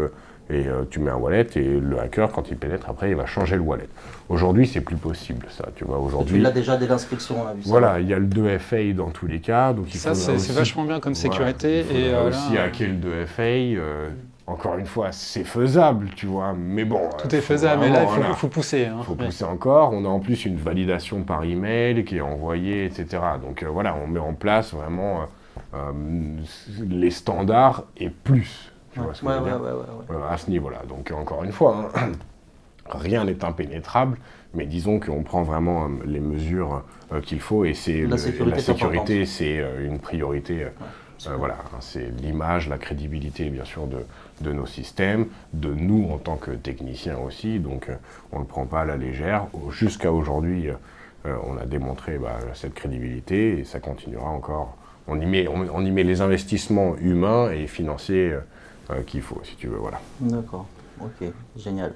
[SPEAKER 2] mets un wallet, et le hacker, quand il pénètre, après, il va changer le wallet. Aujourd'hui, c'est plus possible, ça, tu vois. Aujourd'hui,
[SPEAKER 1] tu l'as déjà dès l'inscription, on a vu ça.
[SPEAKER 2] Voilà, il y a le 2FA dans tous les cas. Donc
[SPEAKER 3] ça, c'est vachement bien comme sécurité.
[SPEAKER 2] Il faudra aussi hacker le 2FA. Encore une fois, c'est faisable, tu vois, mais bon...
[SPEAKER 3] Tout est faisable, mais là, il faut pousser.
[SPEAKER 2] Il faut pousser encore. On a en plus une validation par email qui est envoyée, etc. Donc voilà, on met en place vraiment les standards et plus. Tu vois ce que je veux dire à ce niveau-là. Donc encore une fois, rien n'est impénétrable, mais disons qu'on prend vraiment les mesures qu'il faut, et la sécurité, c'est une priorité. Voilà, c'est l'image, la crédibilité, bien sûr, de nos systèmes, de nous en tant que techniciens aussi. Donc on ne le prend pas à la légère. Jusqu'à aujourd'hui, on a démontré cette crédibilité, et ça continuera encore. On y met les investissements humains et financiers qu'il faut, si tu veux, voilà.
[SPEAKER 1] D'accord, ok, génial.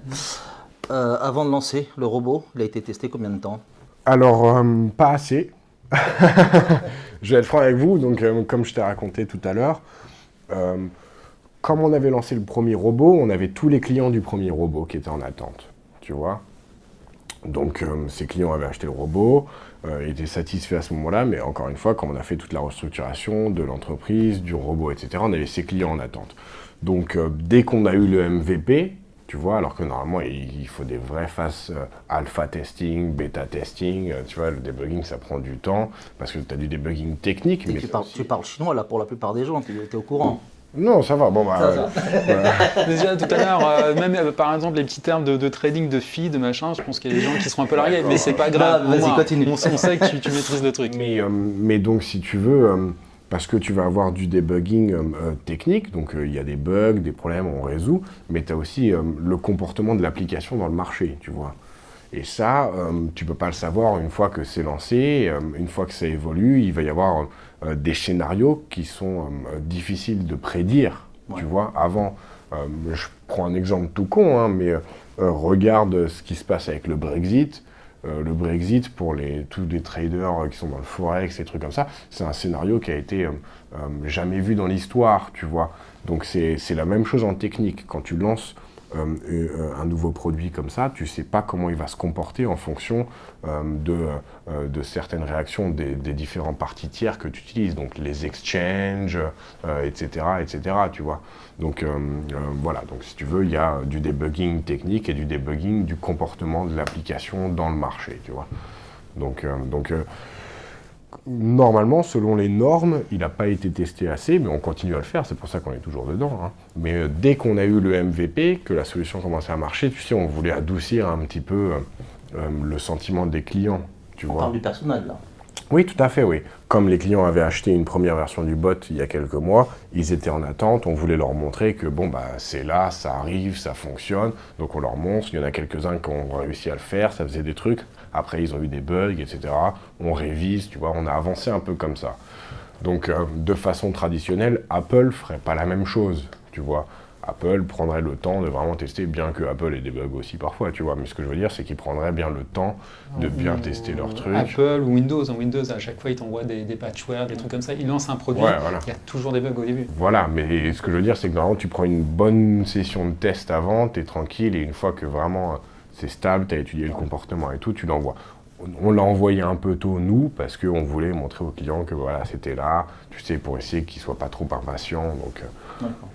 [SPEAKER 1] Avant de lancer le robot, il a été testé combien de temps?
[SPEAKER 2] Alors, pas assez. Je vais être franc avec vous, donc comme je t'ai raconté tout à l'heure, comme on avait lancé le premier robot, on avait tous les clients du premier robot qui étaient en attente, tu vois. Donc ces clients avaient acheté le robot, étaient satisfaits à ce moment-là, mais encore une fois, quand on a fait toute la restructuration de l'entreprise, du robot, etc., on avait ces clients en attente. Donc dès qu'on a eu le MVP, Tu vois, alors que normalement, il faut des vraies phases alpha testing, bêta testing. Tu vois, le debugging, ça prend du temps parce que tu as du debugging technique.
[SPEAKER 1] Et mais tu parles chinois, là, pour la plupart des gens, tu es au courant.
[SPEAKER 2] Non, ça va. Bon, bah,
[SPEAKER 3] Déjà, tout à l'heure, même par exemple, les petits termes de trading, de feed, de machin, je pense qu'il y a des gens qui seront un peu largués, mais c'est pas grave.
[SPEAKER 1] Vas-y, continue.
[SPEAKER 3] On sait que tu maîtrises le truc.
[SPEAKER 2] Mais donc, si tu veux... parce que tu vas avoir du debugging technique, donc il y a des bugs, des problèmes, on résout, mais tu as aussi le comportement de l'application dans le marché, tu vois. Et ça, tu ne peux pas le savoir une fois que c'est lancé, une fois que ça évolue, il va y avoir des scénarios qui sont difficiles de prédire, tu vois, avant. Je prends un exemple tout con, hein, mais regarde ce qui se passe avec le Brexit. Le Brexit, pour tous les traders qui sont dans le forex, ces trucs comme ça, c'est un scénario qui a été jamais vu dans l'histoire, tu vois. Donc c'est la même chose en technique. Quand tu lances un nouveau produit comme ça, tu ne sais pas comment il va se comporter en fonction de certaines réactions des différents parties tiers que tu utilises, donc les exchanges, etc., tu vois. Donc voilà, donc si tu veux, il y a du debugging technique et du debugging du comportement de l'application dans le marché, tu vois. Donc normalement, selon les normes, il n'a pas été testé assez, mais on continue à le faire, c'est pour ça qu'on est toujours dedans. Hein. Mais dès qu'on a eu le MVP, que la solution commençait à marcher, tu sais, on voulait adoucir un petit peu le sentiment des clients, tu vois.
[SPEAKER 1] On parle du personnel, là.
[SPEAKER 2] Oui, tout à fait, oui. Comme les clients avaient acheté une première version du bot il y a quelques mois, ils étaient en attente, on voulait leur montrer que bon, bah, c'est là, ça arrive, ça fonctionne, donc on leur montre, il y en a quelques-uns qui ont réussi à le faire, ça faisait des trucs, après ils ont eu des bugs, etc. On révise, tu vois, on a avancé un peu comme ça. Donc de façon traditionnelle, Apple ferait pas la même chose, tu vois. Apple prendrait le temps de vraiment tester, bien que Apple ait des bugs aussi parfois, tu vois. Mais ce que je veux dire, c'est qu'ils prendraient bien le temps de bien tester leur truc.
[SPEAKER 3] Apple ou Windows. En Windows, à chaque fois, ils t'envoient des patchware, des trucs comme ça. Ils lancent un produit, voilà. Il y a toujours des bugs au début.
[SPEAKER 2] Voilà, mais ce que je veux dire, c'est que normalement, tu prends une bonne session de test avant, tu es tranquille, et une fois que vraiment c'est stable, tu as étudié le comportement et tout, tu l'envoies. On l'a envoyé un peu tôt, nous, parce qu'on voulait montrer aux clients que voilà, c'était là, tu sais, pour essayer qu'ils ne soient pas trop impatients.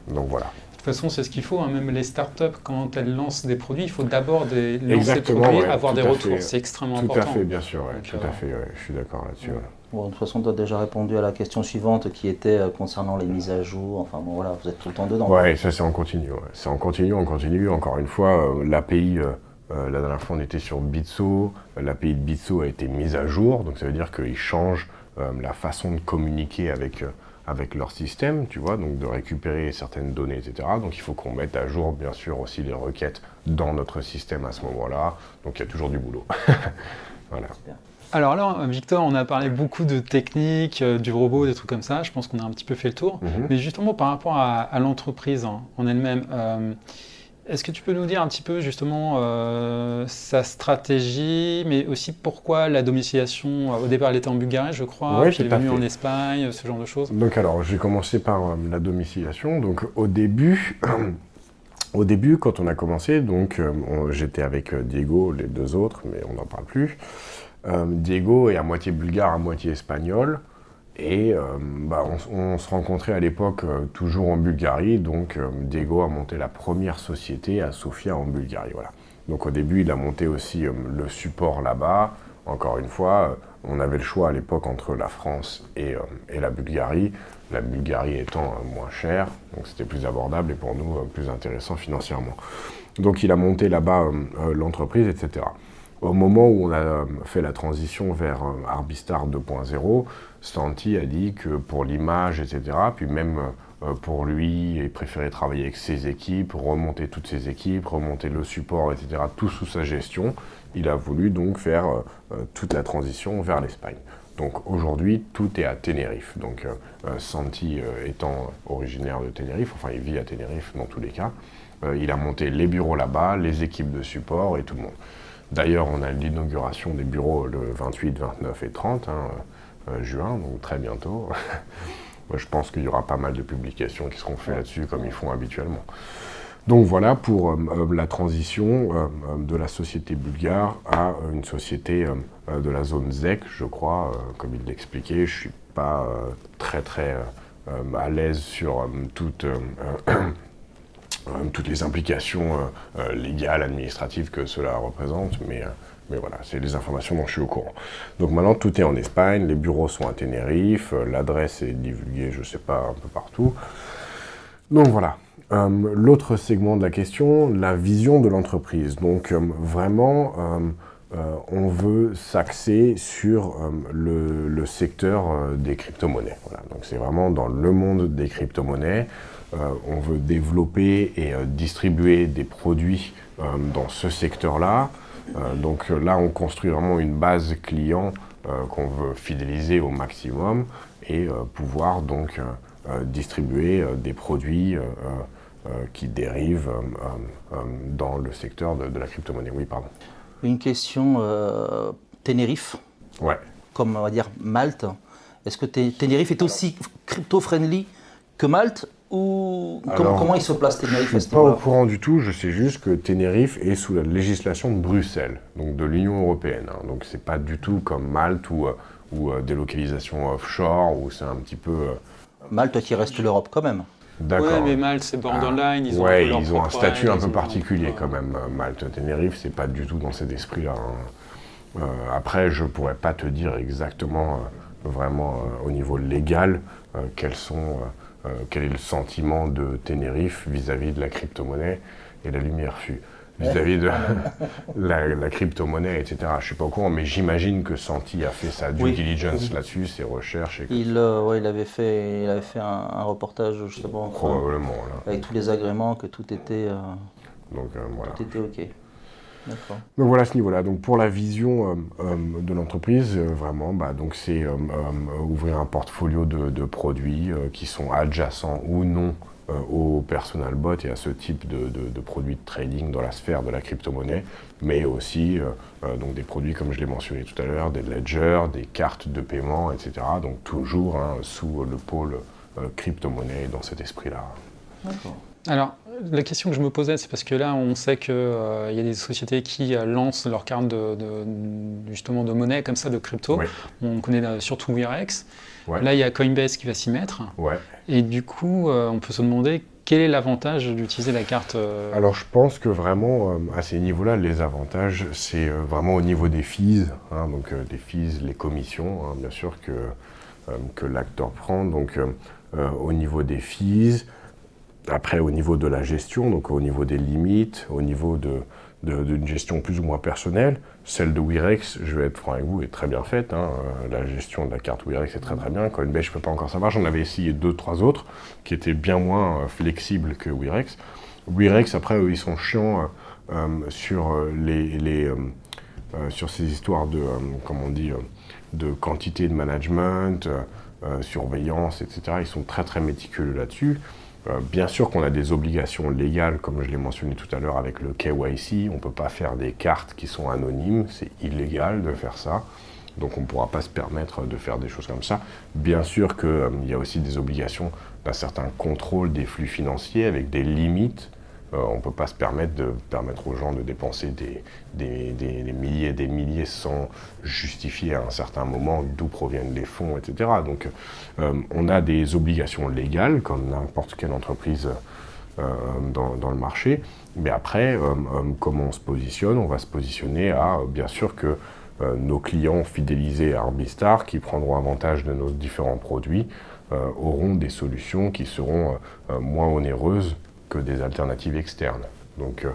[SPEAKER 2] Donc voilà.
[SPEAKER 3] De toute façon, c'est ce qu'il faut. Hein. Même les startups, quand elles lancent des produits, il faut d'abord lancer des produits, avoir des retours. C'est extrêmement important.
[SPEAKER 2] Tout à fait, bien sûr. Ouais, tout à fait, je suis d'accord là-dessus. Ouais.
[SPEAKER 1] Bon, de toute façon, tu as déjà répondu à la question suivante qui était concernant les mises à jour. Enfin, bon, voilà, vous êtes tout le temps dedans.
[SPEAKER 2] Oui, ça, c'est en continu. Ouais. C'est en continu, on continue. Encore une fois, l'API, la dernière fois, on était sur Bitso. L'API de Bitso a été mise à jour. Donc, ça veut dire qu'ils changent la façon de communiquer avec leur système, tu vois, donc de récupérer certaines données, etc. Donc il faut qu'on mette à jour, bien sûr, aussi les requêtes dans notre système à ce moment-là. Donc il y a toujours du boulot. Voilà.
[SPEAKER 1] Super.
[SPEAKER 3] Alors là, Victor, on a parlé beaucoup de techniques, du robot, des trucs comme ça. Je pense qu'on a un petit peu fait le tour. Mais justement, par rapport à l'entreprise en elle-même, est-ce que tu peux nous dire un petit peu justement sa stratégie, mais aussi pourquoi la domiciliation, au départ elle était en Bulgarie je crois, puis elle est venue en Espagne, ce genre de choses?
[SPEAKER 2] Donc alors, je vais commencer par la domiciliation. Donc au début, quand on a commencé, donc j'étais avec Diego, les deux autres, mais on n'en parle plus. Diego est à moitié bulgare, à moitié espagnol. Et on se rencontrait à l'époque toujours en Bulgarie, donc Diego a monté la première société à Sofia en Bulgarie. Voilà. Donc au début, il a monté aussi le support là-bas. Encore une fois, on avait le choix à l'époque entre la France et la Bulgarie étant moins chère, donc c'était plus abordable et pour nous plus intéressant financièrement. Donc il a monté là-bas l'entreprise, etc. Au moment où on a fait la transition vers Arbistar 2.0, Santi a dit que pour l'image, etc., puis même pour lui, il préférait travailler avec ses équipes, remonter toutes ses équipes, remonter le support, etc., tout sous sa gestion. Il a voulu donc faire toute la transition vers l'Espagne. Donc aujourd'hui, tout est à Tenerife. Donc Santi étant originaire de Tenerife, enfin il vit à Tenerife dans tous les cas, il a monté les bureaux là-bas, les équipes de support et tout le monde. D'ailleurs, on a l'inauguration des bureaux le 28, 29 et 30 juin, donc très bientôt. Je pense qu'il y aura pas mal de publications qui seront faites là-dessus, comme ils font habituellement. Donc voilà pour la transition de la société bulgare à une société de la zone ZEC, je crois, comme il l'expliquait. Je ne suis pas très à l'aise sur toute toutes les implications légales, administratives que cela représente, mais voilà, c'est les informations dont je suis au courant. Donc maintenant, tout est en Espagne, les bureaux sont à Tenerife, l'adresse est divulguée, je ne sais pas, un peu partout. Donc voilà. L'autre segment de la question, la vision de l'entreprise. Donc vraiment, on veut s'axer sur le secteur des crypto-monnaies. Voilà. Donc c'est vraiment dans le monde des crypto-monnaies. On veut développer et distribuer des produits dans ce secteur-là. Donc là, on construit vraiment une base client qu'on veut fidéliser au maximum et pouvoir donc distribuer des produits qui dérivent dans le secteur de la crypto-monnaie. Oui, pardon.
[SPEAKER 1] Une question, Tenerife,
[SPEAKER 2] ouais.
[SPEAKER 1] Comme on va dire Malte. Est-ce que Tenerife est aussi crypto-friendly que Malte ou comment il se place Tenerife?
[SPEAKER 2] Je ne suis pas au courant du tout, je sais juste que Tenerife est sous la législation de Bruxelles, donc de l'Union européenne. Hein. Donc c'est pas du tout comme Malte ou des localisations offshore, où c'est un petit peu...
[SPEAKER 1] Malte qui reste l'Europe quand même.
[SPEAKER 3] D'accord. Ouais, mais Malte, c'est borderline.
[SPEAKER 2] Ils ont un statut un peu particulier quand même. Malte, Tenerife, c'est pas du tout dans cet esprit-là. Hein. Après, je pourrais pas te dire exactement, vraiment au niveau légal, quel est le sentiment de Tenerife vis-à-vis de la crypto-monnaie et la lumière fut. Vis-à-vis de la crypto-monnaie, etc. Je ne suis pas au courant, mais j'imagine que Santi a fait sa due diligence là-dessus, ses recherches.
[SPEAKER 1] Il avait fait un reportage justement.
[SPEAKER 2] Probablement. Là.
[SPEAKER 1] Avec tous les agréments, que tout était,
[SPEAKER 2] voilà.
[SPEAKER 1] Tout était OK. D'accord.
[SPEAKER 2] Donc voilà à ce niveau-là. Donc pour la vision de l'entreprise, vraiment, donc c'est ouvrir un portfolio de produits qui sont adjacents ou non au personal bot et à ce type de produits de trading dans la sphère de la crypto-monnaie, mais aussi donc des produits, comme je l'ai mentionné tout à l'heure, des ledgers, des cartes de paiement, etc. Donc toujours sous le pôle crypto-monnaie dans cet esprit-là.
[SPEAKER 1] D'accord.
[SPEAKER 3] Alors, la question que je me posais, c'est parce que là, on sait qu'il y a des sociétés qui lancent leurs cartes justement de monnaie, comme ça, de crypto.
[SPEAKER 2] Oui.
[SPEAKER 3] On connaît surtout Wirex.
[SPEAKER 2] Ouais.
[SPEAKER 3] Là, il y a Coinbase qui va s'y mettre.
[SPEAKER 2] Ouais.
[SPEAKER 3] Et du coup, on peut se demander quel est l'avantage d'utiliser la carte
[SPEAKER 2] Alors, je pense que vraiment, à ces niveaux-là, les avantages, c'est vraiment au niveau des fees. Hein, donc, les fees, les commissions, hein, bien sûr, que l'acteur prend. Donc, au niveau des fees, après, au niveau de la gestion, donc au niveau des limites, au niveau d'une gestion plus ou moins personnelle, celle de Wirex, je vais être franc avec vous, est très bien faite. Hein. La gestion de la carte Wirex est très très bien. Coinbase, je ne peux pas encore savoir. J'en avais essayé 2-3 autres qui étaient bien moins flexibles que Wirex. Wirex, après, eux, ils sont chiants sur sur ces histoires de, de quantité de management, surveillance, etc. Ils sont très très méticuleux là-dessus. Bien sûr qu'on a des obligations légales, comme je l'ai mentionné tout à l'heure avec le KYC. On ne peut pas faire des cartes qui sont anonymes, c'est illégal de faire ça. Donc on ne pourra pas se permettre de faire des choses comme ça. Bien sûr qu'il y a aussi des obligations d'un certain contrôle des flux financiers avec des limites. On ne peut pas se permettre de permettre aux gens de dépenser des milliers et des milliers sans justifier à un certain moment d'où proviennent les fonds, etc. Donc on a des obligations légales comme n'importe quelle entreprise dans le marché. Mais après, comment on se positionne? On va se positionner à, bien sûr que nos clients fidélisés à Arbistar qui prendront avantage de nos différents produits auront des solutions qui seront moins onéreuses que des alternatives externes. Donc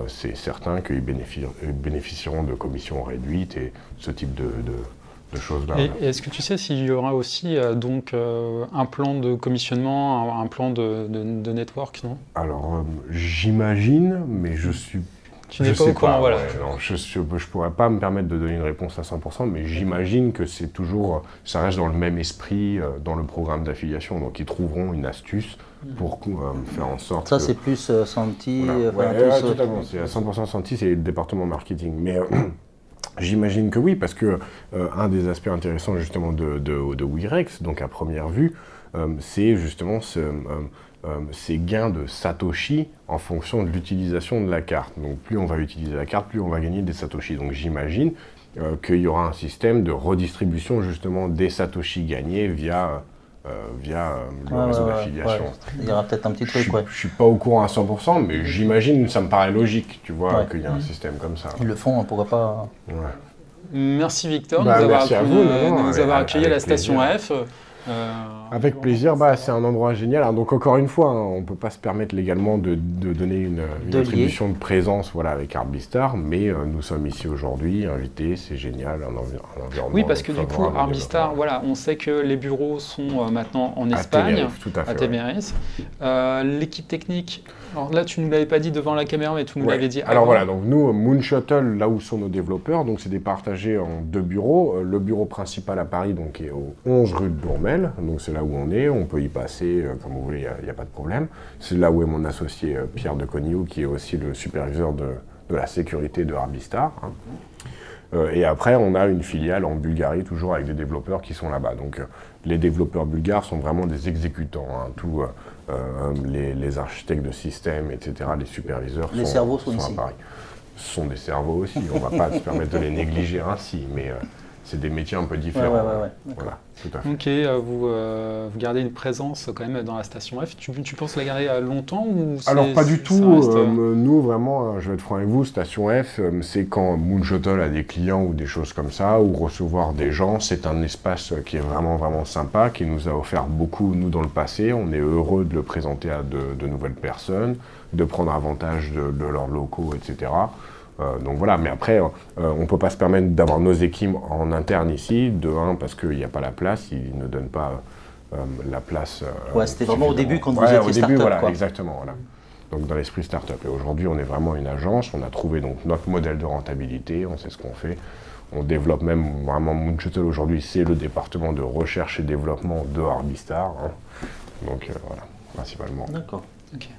[SPEAKER 2] c'est certain qu'ils bénéficieront de commissions réduites et ce type de choses-là.
[SPEAKER 3] Et est-ce que tu sais s'il y aura aussi un plan de commissionnement, un plan de network, non? Alors
[SPEAKER 2] j'imagine, mais je suis...
[SPEAKER 3] Tu n'es pas au courant, voilà.
[SPEAKER 2] Ouais, non, je ne pourrais pas me permettre de donner une réponse à 100%, mais j'imagine que c'est toujours, ça reste dans le même esprit dans le programme d'affiliation. Donc ils trouveront une astuce pour faire en sorte
[SPEAKER 1] ça, c'est plus Santi.
[SPEAKER 2] Voilà. Totalement. C'est à 100% Santi, c'est le département marketing. Mais j'imagine que oui, parce que un des aspects intéressants justement de Wirex, donc à première vue, c'est justement ces gains de Satoshi en fonction de l'utilisation de la carte. Donc plus on va utiliser la carte, plus on va gagner des Satoshi. Donc j'imagine qu'il y aura un système de redistribution justement des Satoshi gagnés via via le réseau d'affiliation.
[SPEAKER 1] Il y aura peut-être un petit truc,
[SPEAKER 2] Je ne suis pas au courant à 100%, mais j'imagine, ça me paraît logique, tu vois, qu'il y a un système comme ça.
[SPEAKER 1] Ils le font, pourquoi pas.
[SPEAKER 3] Merci Victor de nous avoir accueillis à la station F.
[SPEAKER 2] Avec plaisir, c'est un endroit génial. Alors, donc encore une fois, on ne peut pas se permettre légalement de donner une attribution de présence avec Arbistar, mais nous sommes ici aujourd'hui, invités, c'est génial, un environnement.
[SPEAKER 3] Oui, parce que du coup, Arbistar, on sait que les bureaux sont maintenant en Espagne, à Téméris. L'équipe technique, alors là tu ne nous l'avais pas dit devant la caméra, mais tu nous l'avais dit avant.
[SPEAKER 2] Alors voilà, donc nous, Moonshuttle, là où sont nos développeurs, donc c'est départagé en 2 bureaux. Le bureau principal à Paris, donc, est au 11 rue de Bourmel, donc c'est là où on est, on peut y passer comme vous voulez, il n'y a pas de problème. C'est là où est mon associé Pierre de Cogniou, qui est aussi le superviseur de la sécurité de Arbistar. Et après, on a une filiale en Bulgarie, toujours avec des développeurs qui sont là-bas. Donc les développeurs bulgares sont vraiment des exécutants. Tous les architectes de système, etc., les superviseurs
[SPEAKER 1] les cerveaux sont ici.
[SPEAKER 2] À Paris. Ce sont des cerveaux aussi, on ne va pas se permettre de les négliger ainsi, mais c'est des métiers un peu différents.
[SPEAKER 1] Voilà,
[SPEAKER 2] tout à fait.
[SPEAKER 3] Ok, vous gardez une présence quand même dans la station F. Tu penses la garder longtemps ou
[SPEAKER 2] Alors pas du tout. Nous, vraiment, je vais être franc avec vous, station F, c'est quand Moonshuttle a des clients ou des choses comme ça, ou recevoir des gens. C'est un espace qui est vraiment, vraiment sympa, qui nous a offert beaucoup, nous, dans le passé. On est heureux de le présenter à de nouvelles personnes, de prendre avantage de leurs locaux, etc. Donc voilà, mais après, on ne peut pas se permettre d'avoir nos équipes en interne ici, de un, parce qu'il n'y a pas la place, ils ne donnent pas la place.
[SPEAKER 1] C'était vraiment au début quand vous étiez
[SPEAKER 2] au début,
[SPEAKER 1] start-up.
[SPEAKER 2] Exactement. Voilà. Donc dans l'esprit start-up. Et aujourd'hui, on est vraiment une agence, on a trouvé donc notre modèle de rentabilité, on sait ce qu'on fait. On développe même vraiment Moonshuttle aujourd'hui, c'est le département de recherche et développement de Arbistar. Donc voilà, principalement.
[SPEAKER 1] D'accord.
[SPEAKER 3] Ok.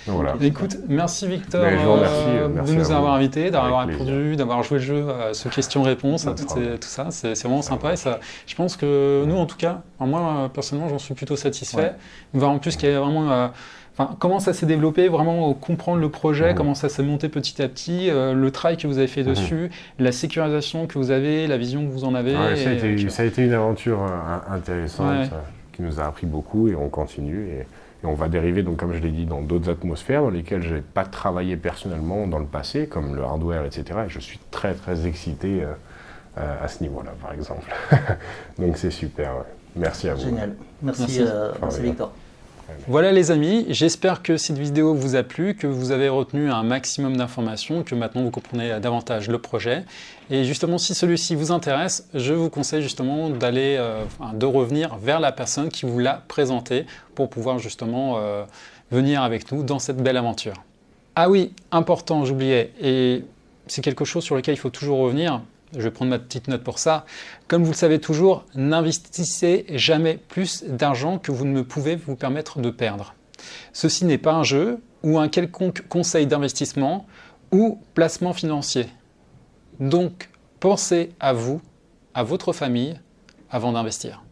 [SPEAKER 2] Voilà.
[SPEAKER 3] Écoute, merci Victor
[SPEAKER 2] merci
[SPEAKER 3] de nous avoir invités, d'avoir
[SPEAKER 2] Avec
[SPEAKER 3] répondu, d'avoir joué le jeu à ce question-réponse, à tout ça. C'est vraiment sympa et ça, je pense que nous, en tout cas, moi personnellement, j'en suis plutôt satisfait. Voir en plus qu'il y a vraiment... comment ça s'est développé, vraiment comprendre le projet, comment ça s'est monté petit à petit, le travail que vous avez fait dessus, la sécurisation que vous avez, la vision que vous en avez.
[SPEAKER 2] Ça a été une aventure intéressante qui nous a appris beaucoup et on continue. Et on va dériver, donc, comme je l'ai dit, dans d'autres atmosphères dans lesquelles je n'ai pas travaillé personnellement dans le passé, comme le hardware, etc. Et je suis très, très excité à ce niveau-là, par exemple. Donc c'est super. Merci à vous.
[SPEAKER 1] Génial. Merci Victor.
[SPEAKER 3] Voilà les amis, j'espère que cette vidéo vous a plu, que vous avez retenu un maximum d'informations, que maintenant vous comprenez davantage le projet. Et justement, si celui-ci vous intéresse, je vous conseille justement de revenir vers la personne qui vous l'a présenté pour pouvoir justement venir avec nous dans cette belle aventure. Ah oui, important, j'oubliais, et c'est quelque chose sur lequel il faut toujours revenir. Je vais prendre ma petite note pour ça. Comme vous le savez toujours, n'investissez jamais plus d'argent que vous ne pouvez vous permettre de perdre. Ceci n'est pas un jeu ou un quelconque conseil d'investissement ou placement financier. Donc, pensez à vous, à votre famille, avant d'investir.